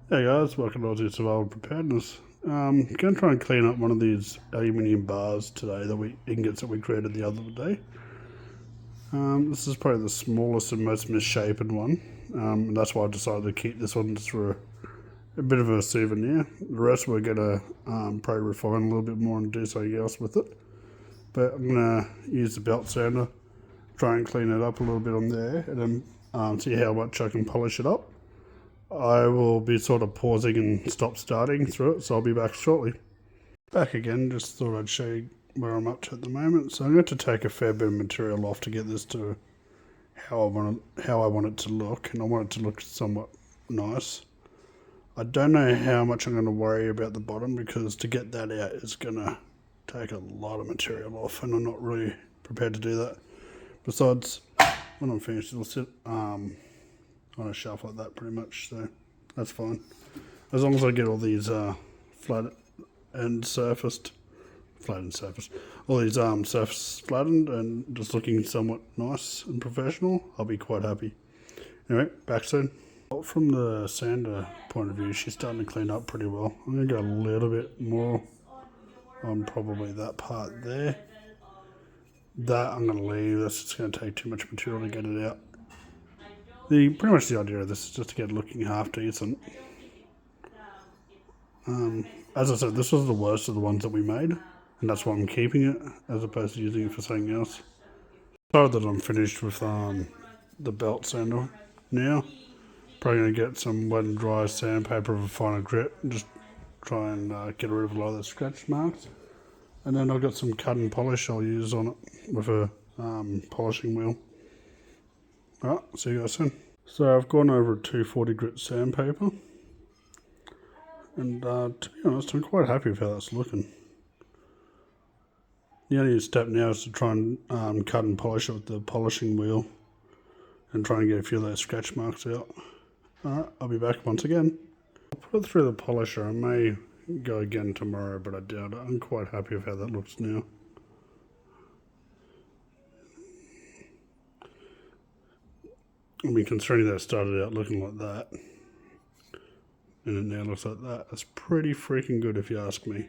Hey guys, welcome to Aussie Survival Preparedness. Going to try and clean up one of these aluminium bars today, ingots that we created the other day. This is probably the smallest and most misshapen one, and that's why I decided to keep this one just for a bit of a souvenir. The rest we're going to probably refine a little bit more and do something else with it. But I'm going to use the belt sander, try and clean it up a little bit on there, and then see how much I can polish it up. I will be sort of pausing and stop starting through it, so I'll be back shortly. Back again, just thought I'd show you where I'm up to at the moment. So I'm going to take a fair bit of material off to get this to how I want it to look, and I want it to look somewhat nice. I don't know how much I'm going to worry about the bottom, because to get that out is going to take a lot of material off, and I'm not really prepared to do that. Besides, when I'm finished, it'll sit on a shelf like that pretty much, so that's fine. As long as I get all these flat and surfaced, all these surfaces flattened and just looking somewhat nice and professional, I'll be quite happy. Anyway, back soon. From the sander point of view, she's starting to clean up pretty well. I'm going to go a little bit more on probably that part there. That I'm going to leave. That's just going to take too much material to get it out. Pretty much the idea of this is just to get it looking half decent. As I said, this was the worst of the ones that we made, and that's why I'm keeping it as opposed to using it for something else. So that I'm finished with the belt sander now. Probably going to get some wet and dry sandpaper of a finer grit and just try and get rid of a lot of the scratch marks. And then I've got some cut and polish I'll use on it with a polishing wheel. Alright, see you guys soon. So I've gone over a 240 grit sandpaper, and to be honest, I'm quite happy with how that's looking. The only step now is to try and cut and polish it with the polishing wheel and try and get a few of those scratch marks out. Alright, I'll be back once again. I'll put it through the polisher. I may go again tomorrow, but I doubt it. I'm quite happy with how that looks now. I mean, considering that it started out looking like that, and it now looks like that, that's pretty freaking good if you ask me.